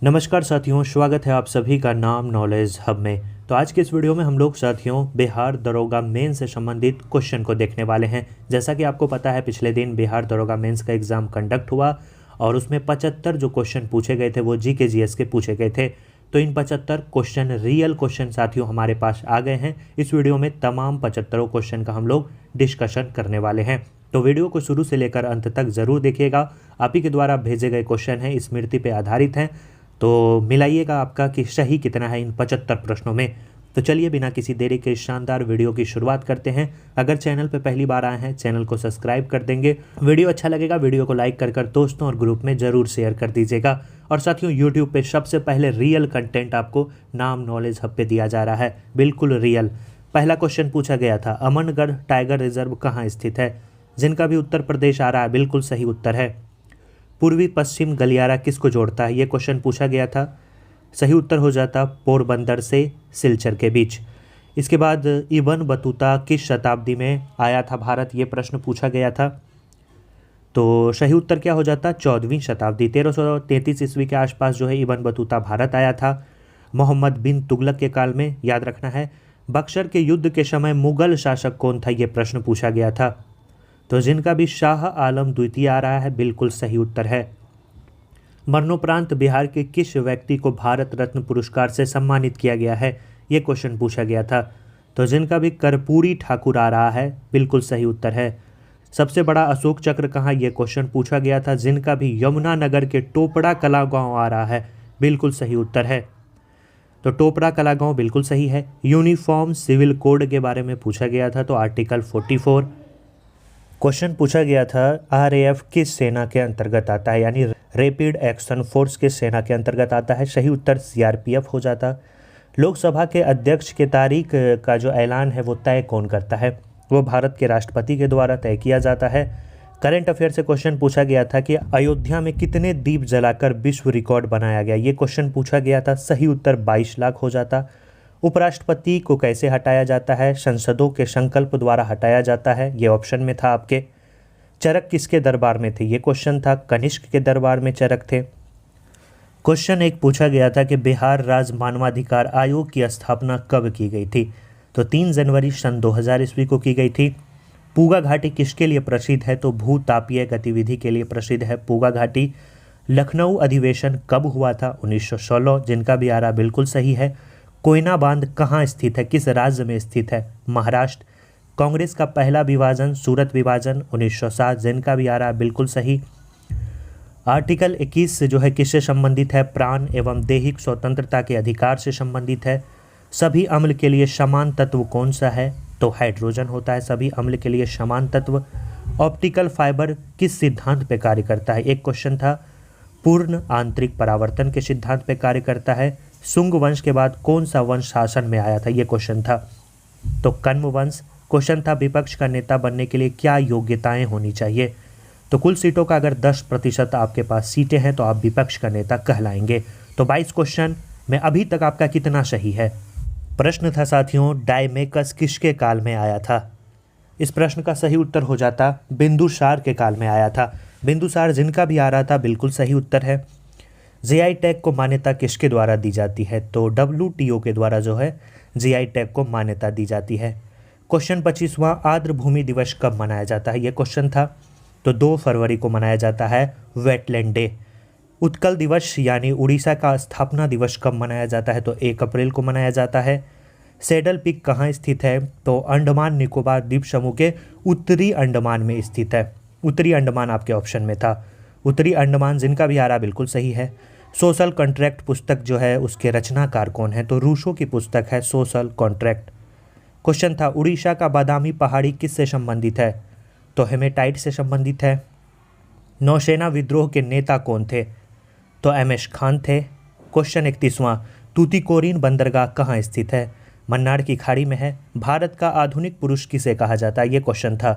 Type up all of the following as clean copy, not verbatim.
नमस्कार साथियों, स्वागत है आप सभी का नाम नॉलेज हब में। तो आज के इस वीडियो में हम लोग साथियों बिहार दरोगा मेंस से संबंधित क्वेश्चन को देखने वाले हैं। जैसा कि आपको पता है, पिछले दिन बिहार दरोगा मेंस का एग्ज़ाम कंडक्ट हुआ और उसमें 75 जो क्वेश्चन पूछे गए थे वो जीके जीएस के पूछे गए थे। तो इन 75 क्वेश्चन रियल क्वेश्चन साथियों हमारे पास आ गए हैं। इस वीडियो में तमाम 75 क्वेश्चन का हम लोग डिस्कशन करने वाले हैं। तो वीडियो को शुरू से लेकर अंत तक ज़रूर देखिएगा। आप ही के द्वारा भेजे गए क्वेश्चन हैं, स्मृति पे आधारित हैं, तो मिलाइएगा आपका कि सही कितना है इन 75 प्रश्नों में। तो चलिए बिना किसी देरी के शानदार वीडियो की शुरुआत करते हैं। अगर चैनल पर पहली बार आए हैं, चैनल को सब्सक्राइब कर देंगे। वीडियो अच्छा लगेगा, वीडियो को लाइक कर दोस्तों और ग्रुप में ज़रूर शेयर कर दीजिएगा। और साथियों, यूट्यूब पे सबसे पहले रियल कंटेंट आपको नाम नॉलेज हब पे दिया जा रहा है, बिल्कुल रियल। पहला क्वेश्चन पूछा गया था, अमनगढ़ टाइगर रिजर्व कहाँ स्थित है? जिनका भी उत्तर प्रदेश आ रहा है, बिल्कुल सही उत्तर है। पूर्वी पश्चिम गलियारा किसको जोड़ता है? ये क्वेश्चन पूछा गया था। सही उत्तर हो जाता पोरबंदर से सिलचर के बीच। इसके बाद इब्न बतूता किस शताब्दी में आया था भारत? ये प्रश्न पूछा गया था। तो सही उत्तर क्या हो जाता? 14वीं शताब्दी, 1333 ईस्वी के आसपास जो है इब्न बतूता भारत आया था। मोहम्मद बिन तुगलक के काल में, याद रखना है। बक्सर के युद्ध के समय मुगल शासक कौन था? ये प्रश्न पूछा गया था। तो जिनका भी शाह आलम द्वितीय आ रहा है, बिल्कुल सही उत्तर है। मरणोपरांत बिहार के किस व्यक्ति को भारत रत्न पुरस्कार से सम्मानित किया गया है? ये क्वेश्चन पूछा गया था। तो जिनका भी कर्पूरी ठाकुर आ रहा है, बिल्कुल सही उत्तर है। सबसे बड़ा अशोक चक्र कहाँ? ये क्वेश्चन पूछा गया था। जिनका भी यमुनानगर के टोपड़ा कला गाँव आ रहा है, बिल्कुल सही उत्तर है। तो टोपड़ा कला गाँव बिल्कुल सही है। यूनिफॉर्म सिविल कोड के बारे में पूछा गया था, तो आर्टिकल 44। क्वेश्चन पूछा गया था, आरएएफ किस सेना के अंतर्गत आता है? यानी रैपिड एक्शन फोर्स किस सेना के अंतर्गत आता है? सही उत्तर सीआरपीएफ हो जाता। लोकसभा के अध्यक्ष के तारीख का जो ऐलान है वो तय कौन करता है? वो भारत के राष्ट्रपति के द्वारा तय किया जाता है। करंट अफेयर से क्वेश्चन पूछा गया था कि अयोध्या में कितने दीप जलाकर विश्व रिकॉर्ड बनाया गया? ये क्वेश्चन पूछा गया था। सही उत्तर 22 लाख हो जाता। उपराष्ट्रपति को कैसे हटाया जाता है? संसदों के संकल्प द्वारा हटाया जाता है, ये ऑप्शन में था आपके। चरक किसके दरबार में थे? ये क्वेश्चन था। कनिष्क के दरबार में चरक थे। क्वेश्चन एक पूछा गया था कि बिहार राज्य मानवाधिकार आयोग की स्थापना कब की गई थी? तो 3 जनवरी सन 2000 ईस्वी को की गई थी। पूगा घाटी किसके लिए प्रसिद्ध है? तो भूतापीय गतिविधि के लिए प्रसिद्ध है पूगा घाटी। लखनऊ अधिवेशन कब हुआ था? 1916। जिनका भी आ रहा बिल्कुल सही है। कोयना बांध कहाँ स्थित है? किस राज्य में स्थित है? महाराष्ट्र। कांग्रेस का पहला विभाजन सूरत विभाजन 1907। जिनका भी आ रहा बिल्कुल सही। आर्टिकल 21 जो है किससे संबंधित है? प्राण एवं दैहिक स्वतंत्रता के अधिकार से संबंधित है। सभी अम्ल के लिए समान तत्व कौन सा है? तो हाइड्रोजन होता है सभी अम्ल के लिए समान तत्व। ऑप्टिकल फाइबर किस सिद्धांत पे कार्य करता है? एक क्वेश्चन था। पूर्ण आंतरिक परावर्तन के सिद्धांत पे कार्य करता है। शुंग वंश के बाद कौन सा वंश शासन में आया था? ये क्वेश्चन था। तो कण्व वंश। क्वेश्चन था, विपक्ष का नेता बनने के लिए क्या योग्यताएं होनी चाहिए? तो कुल सीटों का अगर 10% आपके पास सीटें हैं तो आप विपक्ष का नेता कहलाएंगे। तो 22 क्वेश्चन में अभी तक आपका कितना सही है? प्रश्न था साथियों, डायमेकस किसके काल में आया था? इस प्रश्न का सही उत्तर हो जाता बिंदुसार के काल में आया था। बिंदुसार। जिनका भी आ रहा था बिल्कुल सही उत्तर है। जीआई टैग को मान्यता किसके द्वारा दी जाती है? तो डब्ल्यूटीओ के द्वारा जो है जीआई टैग को मान्यता दी जाती है। क्वेश्चन 25वां, आर्द्र भूमि दिवस कब मनाया जाता है? ये क्वेश्चन था। तो 2 फरवरी को मनाया जाता है वेटलैंड डे। उत्कल दिवस यानी उड़ीसा का स्थापना दिवस कब मनाया जाता है? तो 1 अप्रैल को मनाया जाता है। सैडल पीक कहाँ स्थित है? तो अंडमान निकोबार द्वीप समूह के उत्तरी अंडमान में स्थित है। उत्तरी अंडमान आपके ऑप्शन में था। उत्तरी अंडमान। जिनका भी आ रहा बिल्कुल सही है। सोशल कॉन्ट्रैक्ट पुस्तक जो है उसके रचनाकार कौन है? तो रूसो की पुस्तक है सोशल कॉन्ट्रैक्ट। क्वेश्चन था, उड़ीसा का बादामी पहाड़ी किससे संबंधित है? तो हेमेटाइट से संबंधित है। नौसेना विद्रोह के नेता कौन थे? तो एमएस खान थे। क्वेश्चन 31वां, तूतीकोरिन बंदरगाह कहाँ स्थित है? मन्नार की खाड़ी में है। भारत का आधुनिक पुरुष किसे कहा जाता है? ये क्वेश्चन था।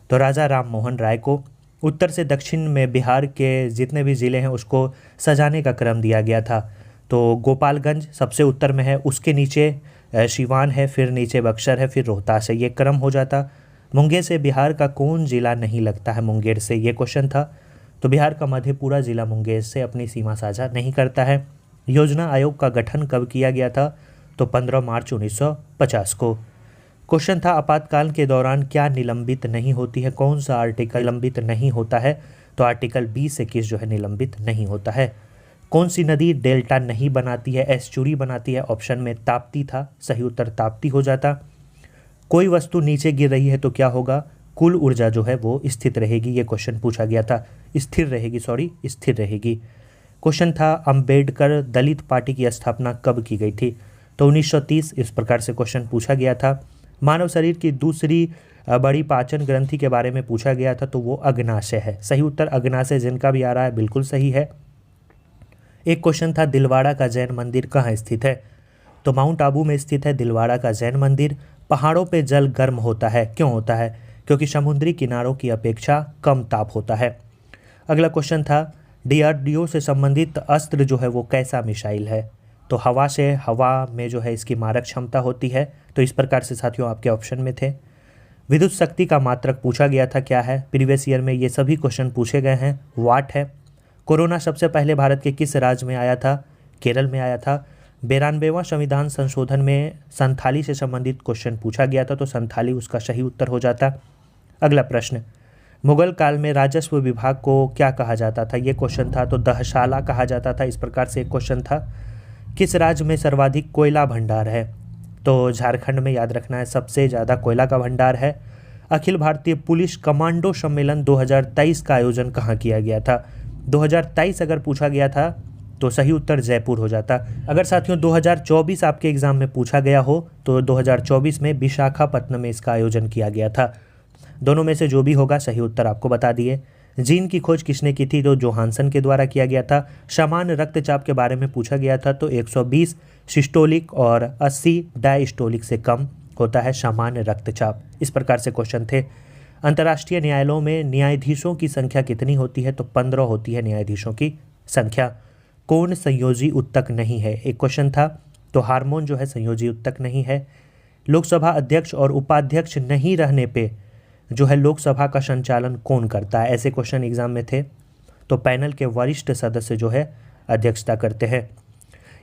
तो राजा राम मोहन राय को। उत्तर से दक्षिण में बिहार के जितने भी ज़िले हैं उसको सजाने का क्रम दिया गया था। तो गोपालगंज सबसे उत्तर में है, उसके नीचे सिवान है, फिर नीचे बक्सर है, फिर रोहतास है, ये क्रम हो जाता। मुंगेर से बिहार का कौन ज़िला नहीं लगता है मुंगेर से? ये क्वेश्चन था। तो बिहार का मधेपुरा ज़िला मुंगेर से अपनी सीमा साझा नहीं करता है। योजना आयोग का गठन कब किया गया था? तो 15 मार्च 1950 को। क्वेश्चन था आपातकाल के दौरान क्या निलंबित नहीं होती है? कौन सा आर्टिकल निलंबित नहीं होता है? तो आर्टिकल 20-21 जो है निलंबित नहीं होता है। कौन सी नदी डेल्टा नहीं बनाती है, एस्चुरी बनाती है? ऑप्शन में ताप्ती था, सही उत्तर ताप्ती हो जाता। कोई वस्तु नीचे गिर रही है तो क्या होगा? कुल ऊर्जा जो है वो स्थित रहेगी। ये क्वेश्चन पूछा गया था, स्थिर रहेगी, स्थिर रहेगी। क्वेश्चन था अंबेडकर दलित पार्टी की स्थापना कब की गई थी? तो 1930। इस प्रकार से क्वेश्चन पूछा गया था। मानव शरीर की दूसरी बड़ी पाचन ग्रंथि के बारे में पूछा गया था, तो वो अग्नाशय है। सही उत्तर अग्नाशय, जिनका भी आ रहा है बिल्कुल सही है। एक क्वेश्चन था दिलवाड़ा का जैन मंदिर कहाँ स्थित है? तो माउंट आबू में स्थित है दिलवाड़ा का जैन मंदिर। पहाड़ों पे जल गर्म होता है, क्यों होता है? क्योंकि समुद्री किनारों की अपेक्षा कम ताप होता है। अगला क्वेश्चन था DRDO से संबंधित अस्त्र जो है वो कैसा मिसाइल है? तो हवा में जो है इसकी मारक क्षमता होती है। तो इस प्रकार से साथियों आपके ऑप्शन में थे। विद्युत शक्ति का मात्रक पूछा गया था, क्या है? प्रीवियस ईयर में ये सभी क्वेश्चन पूछे गए हैं, वाट है। कोरोना सबसे पहले भारत के किस राज्य में आया था? केरल में आया था। 92वां संविधान संशोधन में संथाली से संबंधित क्वेश्चन पूछा गया था, तो संथाली उसका सही उत्तर हो जाता। अगला प्रश्न, मुगल काल में राजस्व विभाग को क्या कहा जाता था? ये क्वेश्चन था, तो दहशाला कहा जाता था। इस प्रकार से एक क्वेश्चन था। किस राज्य में सर्वाधिक कोयला भंडार है? तो झारखंड में, याद रखना है, सबसे ज़्यादा कोयला का भंडार है। अखिल भारतीय पुलिस कमांडो सम्मेलन 2023 का आयोजन कहाँ किया गया था? 2023 अगर पूछा गया था तो सही उत्तर जयपुर हो जाता। अगर साथियों 2024 आपके एग्जाम में पूछा गया हो तो 2024 में विशाखापत्तनम में इसका आयोजन किया गया था। दोनों में से जो भी होगा सही उत्तर आपको बता दिए। जीन की खोज किसने की थी? तो जोहानसन के द्वारा किया गया था। सामान्य रक्तचाप के बारे में पूछा गया था, तो 120 सिस्टोलिक और 80 डायस्टोलिक से कम होता है सामान्य रक्तचाप। इस प्रकार से क्वेश्चन थे। अंतर्राष्ट्रीय न्यायालयों में न्यायाधीशों की संख्या कितनी होती है? तो 15 होती है न्यायाधीशों की संख्या। कौन संयोजी उत्तक नहीं है? एक क्वेश्चन था, तो हार्मोन जो है संयोजी उत्तक नहीं है। लोकसभा अध्यक्ष और उपाध्यक्ष नहीं रहने पे जो है लोकसभा का संचालन कौन करता है? ऐसे क्वेश्चन एग्जाम में थे। तो पैनल के वरिष्ठ सदस्य जो है अध्यक्षता करते हैं।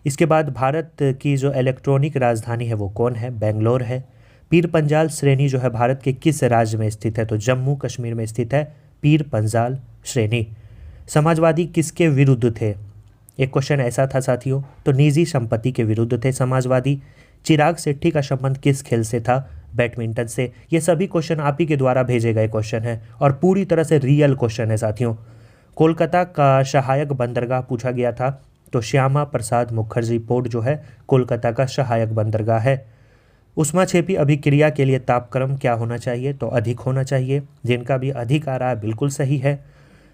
इसके बाद भारत की जो इलेक्ट्रॉनिक राजधानी है वो कौन है? बेंगलोर है। पीर पंजाल श्रेणी जो है भारत के किस राज्य में स्थित है? तो जम्मू कश्मीर में स्थित है पीर पंजाल श्रेणी। समाजवादी किसके विरुद्ध थे? एक क्वेश्चन ऐसा था साथियों, तो निजी संपत्ति के विरुद्ध थे समाजवादी। चिराग शेट्टी का संबंध किस खेल से था? बैडमिंटन से। ये सभी क्वेश्चन आप ही के द्वारा भेजे गए क्वेश्चन हैं और पूरी तरह से रियल क्वेश्चन है साथियों। कोलकाता का सहायक बंदरगाह पूछा गया था, तो श्यामा प्रसाद मुखर्जी पोर्ट जो है कोलकाता का सहायक बंदरगाह है। ऊष्माक्षेपी अभिक्रिया के लिए तापक्रम क्या होना चाहिए? तो अधिक होना चाहिए। जिनका भी अधिक आ रहा है बिल्कुल सही है।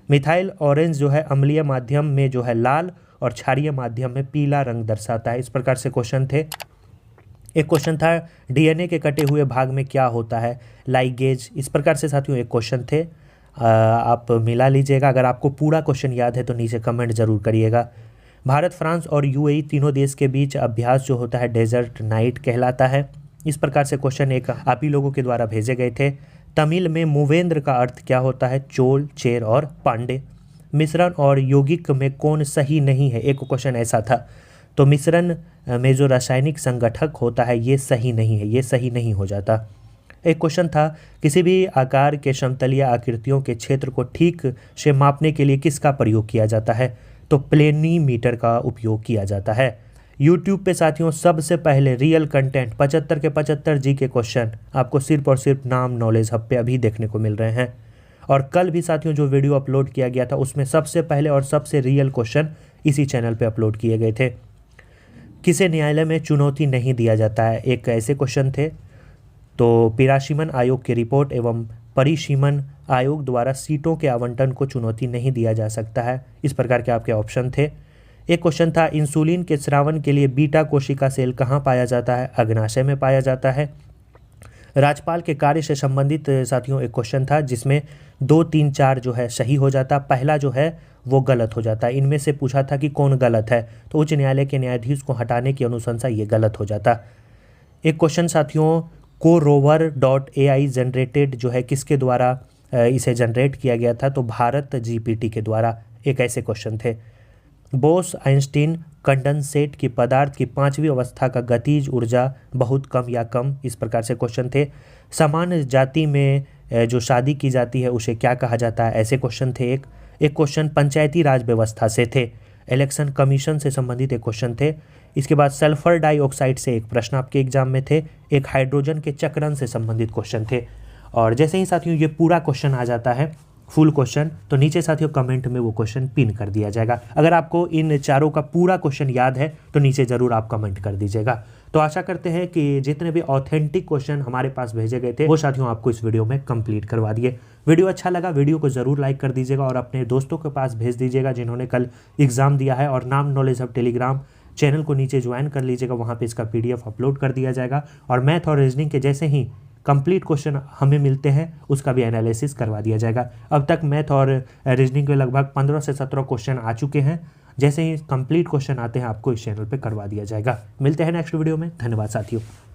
मिथाइल ऑरेंज जो है अम्लीय माध्यम में जो है लाल और क्षारीय माध्यम में पीला रंग दर्शाता है। इस प्रकार से क्वेश्चन थे। एक क्वेश्चन था DNA के कटे हुए भाग में क्या होता है? लाइगेज। इस प्रकार से साथियों एक क्वेश्चन थे, आप मिला लीजिएगा। अगर आपको पूरा क्वेश्चन याद है तो नीचे कमेंट जरूर करिएगा। भारत, फ्रांस और UAE तीनों देश के बीच अभ्यास जो होता है डेजर्ट नाइट कहलाता है। इस प्रकार से क्वेश्चन एक आप ही लोगों के द्वारा भेजे गए थे। तमिल में मूवेंद्र का अर्थ क्या होता है? चोल, चेर और पांडे। मिश्रण और यौगिक में कौन सही नहीं है? एक क्वेश्चन ऐसा था, तो मिश्रण में जो रासायनिक संगठक होता है ये सही नहीं है, ये सही नहीं हो जाता। एक क्वेश्चन था किसी भी आकार के समतलीय आकृतियों के क्षेत्र को ठीक से मापने के लिए किसका प्रयोग किया जाता है? तो प्लेनीमीटर का उपयोग किया जाता है। यूट्यूब पे साथियों सबसे पहले रियल कंटेंट 75 के 75 जी के क्वेश्चन आपको सिर्फ और सिर्फ नाम नॉलेज हब पे अभी देखने को मिल रहे हैं। और कल भी साथियों जो वीडियो अपलोड किया गया था उसमें सबसे पहले और सबसे रियल क्वेश्चन इसी चैनल पे अपलोड किए गए थे। किसे न्यायालय में चुनौती नहीं दिया जाता है? एक ऐसे क्वेश्चन थे, तो पिरासीमन आयोग की रिपोर्ट एवं परिसीमन आयोग द्वारा सीटों के आवंटन को चुनौती नहीं दिया जा सकता है। इस प्रकार के आपके ऑप्शन थे। एक क्वेश्चन था इंसुलिन के स्रावन के लिए बीटा कोशिका सेल कहाँ पाया जाता है? अग्नाशय में पाया जाता है। राज्यपाल के कार्य से संबंधित साथियों एक क्वेश्चन था जिसमें 2, 3, 4 जो है सही हो जाता, पहला जो है वो गलत हो जाता। इनमें से पूछा था कि कौन गलत है, तो उच्च न्यायालय के न्यायाधीश को हटाने की अनुशंसा ये गलत हो जाता। एक क्वेश्चन साथियों CoRover.ai जनरेटेड जो है किसके द्वारा इसे जनरेट किया गया था? तो भारत GPT के द्वारा। एक ऐसे क्वेश्चन थे। बोस आइंस्टीन कंडेंसेट की पदार्थ की पांचवी अवस्था का गतिज ऊर्जा बहुत कम या कम, इस प्रकार से क्वेश्चन थे। समान जाति में जो शादी की जाती है उसे क्या कहा जाता है, ऐसे क्वेश्चन थे। एक क्वेश्चन पंचायती राज व्यवस्था से थे। इलेक्शन कमीशन से संबंधित एक क्वेश्चन थे। इसके बाद सल्फर डाइऑक्साइड से एक प्रश्न आपके एग्जाम में थे। एक हाइड्रोजन के चक्रण से संबंधित क्वेश्चन थे। और जैसे ही साथियों ये पूरा क्वेश्चन आ जाता है, फुल क्वेश्चन, तो नीचे साथियों कमेंट में वो क्वेश्चन पिन कर दिया जाएगा। अगर आपको इन चारों का पूरा क्वेश्चन याद है तो नीचे ज़रूर आप कमेंट कर दीजिएगा। तो आशा करते हैं कि जितने भी ऑथेंटिक क्वेश्चन हमारे पास भेजे गए थे वो साथियों आपको इस वीडियो में कंप्लीट करवा दिए। वीडियो अच्छा लगा, वीडियो को ज़रूर लाइक कर दीजिएगा और अपने दोस्तों के पास भेज दीजिएगा जिन्होंने कल एग्ज़ाम दिया है। और नाम नॉलेज हब टेलीग्राम चैनल को नीचे ज्वाइन कर लीजिएगा, वहाँ पर इसका PDF अपलोड कर दिया जाएगा। और मैथ और रीजनिंग के जैसे ही कंप्लीट क्वेश्चन हमें मिलते हैं उसका भी एनालिसिस करवा दिया जाएगा। अब तक मैथ और रीजनिंग के लगभग 15 से 17 क्वेश्चन आ चुके हैं। जैसे ही कंप्लीट क्वेश्चन आते हैं आपको इस चैनल पे करवा दिया जाएगा। मिलते हैं नेक्स्ट वीडियो में। धन्यवाद साथियों।